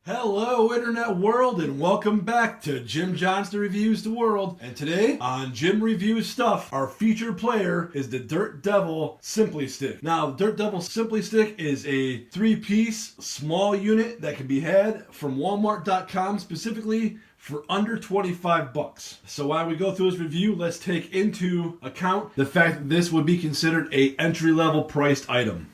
Hello, Internet world, and welcome back to Jim Johnston Reviews the World. And today, on Jim Reviews Stuff, our featured player is the Dirt Devil Simplistic. Now, the Dirt Devil Simplistic is a three-piece small unit that can be had from Walmart.com specifically for under 25 bucks. So while we go through this review, let's take into account the fact that this would be considered a entry-level priced item.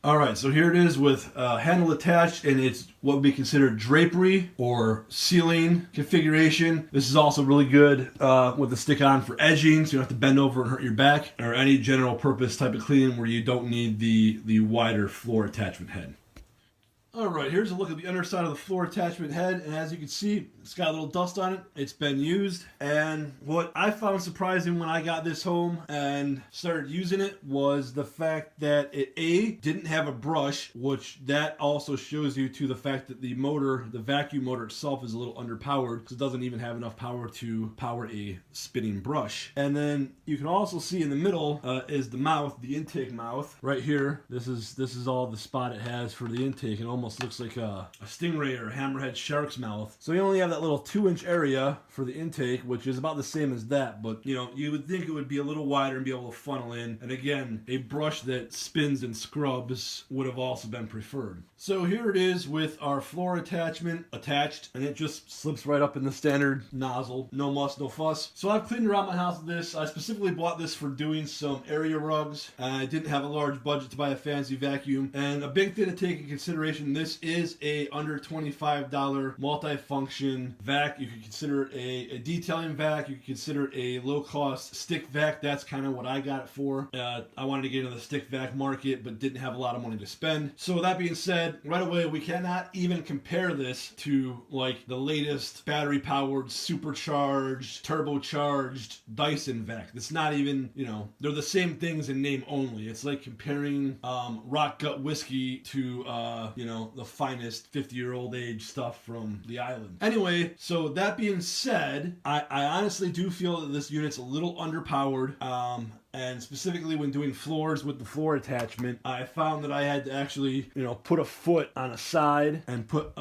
Alright, so here it is with handle attached, and it's what would be considered drapery or ceiling configuration. This is also really good with the stick on for edging, so you don't have to bend over and hurt your back, or any general purpose type of cleaning where you don't need the wider floor attachment head. Alright, here's a look at the underside of the floor attachment head, and as you can see, it's got a little dust on it. It's been used, and what I found surprising when I got this home and started using it was the fact that it didn't have a brush, which that also shows you to the fact that the motor, the vacuum motor itself, is a little underpowered because it doesn't even have enough power to power a spinning brush. And then you can also see in the middle is the mouth, the intake mouth right here. This is all the spot it has for the intake. It almost looks like a stingray or a hammerhead shark's mouth. So you only have that little 2-inch area for the intake, which is about the same as that, but you know, you would think it would be a little wider and be able to funnel in. And again, a brush that spins and scrubs would have also been preferred. So here it is with our floor attachment attached, and it just slips right up in the standard nozzle. No muss, no fuss. So I've cleaned around my house with this. I specifically bought this for doing some area rugs. I didn't have a large budget to buy a fancy vacuum, and a big thing to take in consideration, this is a under $25 multi-function vac. You could consider it a detailing vac. You could consider it a low-cost stick vac. That's kind of what I got it for. I wanted to get into the stick vac market, but didn't have a lot of money to spend. So with that being said, right away, we cannot even compare this to like the latest battery-powered, supercharged, turbocharged Dyson vac. It's not even, you know, they're the same things in name only. It's like comparing rock gut whiskey to, you know, the finest 50-year-old age stuff from the island. Anyway, so that being said, I honestly do feel that this unit's a little underpowered. And specifically when doing floors with the floor attachment, I found that I had to actually, you know, put a foot on a side and put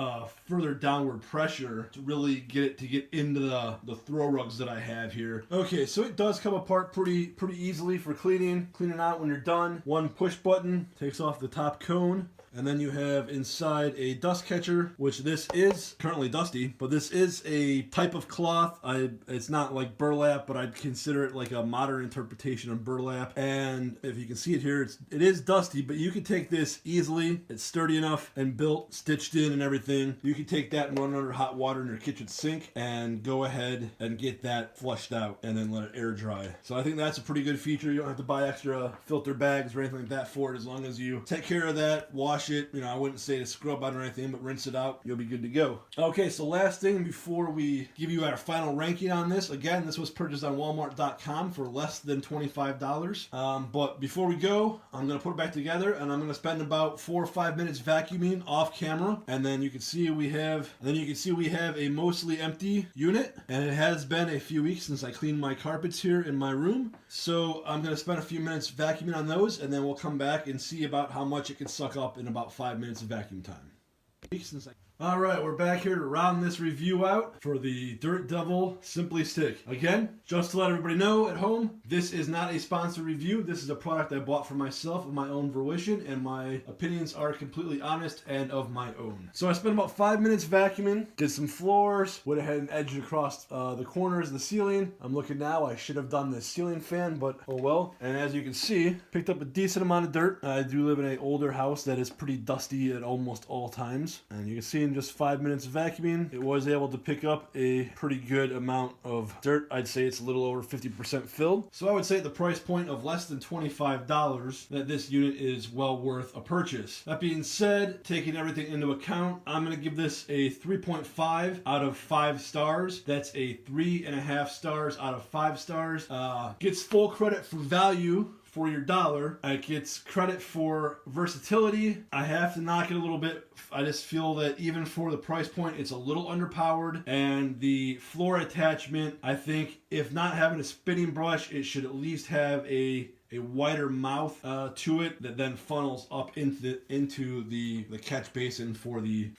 further downward pressure to really get it to get into the throw rugs that I have here. Okay, so it does come apart pretty easily for cleaning. Clean it out when you're done. One push button takes off the top cone. And then you have inside a dust catcher, which this is currently dusty, but this is a type of cloth. It's not like burlap, but I'd consider it like a modern interpretation of burlap. And if you can see it here, it is dusty, but you can take this easily. It's sturdy enough and built, stitched in and everything. You can take that and run it under hot water in your kitchen sink and go ahead and get that flushed out and then let it air dry. So I think that's a pretty good feature. You don't have to buy extra filter bags or anything like that for it. As long as you take care of that, wash it. You know, I wouldn't say to scrub out or anything, but rinse it out. You'll be good to go. Okay, so last thing before we give you our final ranking on this. Again, this was purchased on Walmart.com for less than $25. But before we go, I'm going to put it back together, and I'm going to spend about 4 or 5 minutes vacuuming off camera, and then you can see we have a mostly empty unit, and it has been a few weeks since I cleaned my carpets here in my room. So I'm going to spend a few minutes vacuuming on those, and then we'll come back and see about how much it can suck up in about 5 minutes of vacuum time. Alright, we're back here to round this review out for the Dirt Devil Simplistic. Again, just to let everybody know at home, this is not a sponsored review. This is a product I bought for myself of my own fruition, and my opinions are completely honest and of my own. So I spent about 5 minutes vacuuming, did some floors, went ahead and edged across the corners of the ceiling. I'm looking now, I should have done the ceiling fan, but oh well. And as you can see, picked up a decent amount of dirt. I do live in an older house that is pretty dusty at almost all times. And you can see in just 5 minutes of vacuuming, it was able to pick up a pretty good amount of dirt. I'd say it's a little over 50% filled. So I would say at the price point of less than $25 that this unit is well worth a purchase. That being said, taking everything into account, I'm going to give this a 3.5 out of 5 stars. That's a 3.5 stars out of 5 stars. Gets full credit for value for your dollar. It gets credit for versatility. I have to knock it a little bit. I just feel that even for the price point, it's a little underpowered. And the floor attachment, I think if not having a spinning brush, it should at least have a a wider mouth to it that then funnels up into the catch basin for the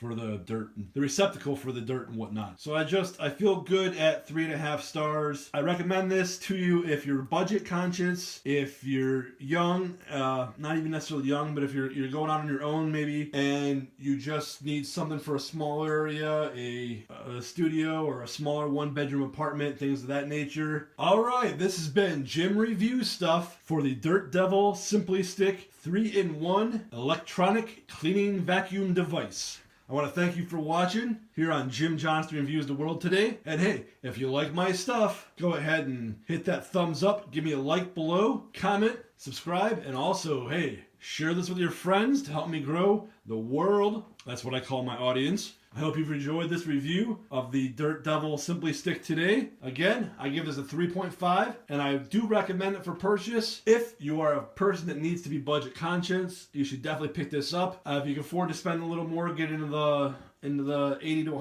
dirt, the receptacle for the dirt and whatnot. So I feel good at 3.5 stars. I recommend this to you if you're budget conscious, if you're young, not even necessarily young, but if you're going out on your own maybe, and you just need something for a small area, a studio or a smaller 1-bedroom apartment, things of that nature. All right, this has been Jim Review Stuff for the Dirt Devil Simplistic 3-in-1 electronic cleaning vacuum device. I want to thank you for watching here on Jim Johnston Reviews the World today. And hey, if you like my stuff, go ahead and hit that thumbs up, give me a like below, comment, subscribe, and also, hey, share this with your friends to help me grow the world. That's what I call my audience. I hope you've enjoyed this review of the Dirt Devil Simplistic today. Again, I give this a 3.5, and I do recommend it for purchase. If you are a person that needs to be budget conscious, you should definitely pick this up. If you can afford to spend a little more, get into the $80 to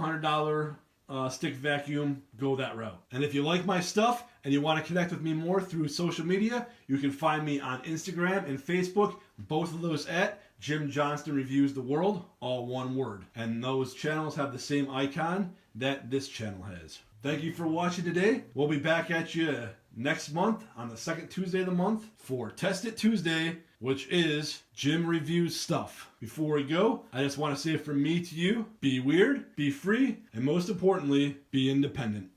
$100 stick vacuum, go that route. And if you like my stuff and you want to connect with me more through social media, you can find me on Instagram and Facebook, both of those at Jim Johnston Reviews the World, all one word. And those channels have the same icon that this channel has. Thank you for watching today. We'll be back at you next month on the second Tuesday of the month for Test It Tuesday, which is Jim Reviews Stuff. Before we go, I just want to say from me to you, be weird, be free, and most importantly, be independent.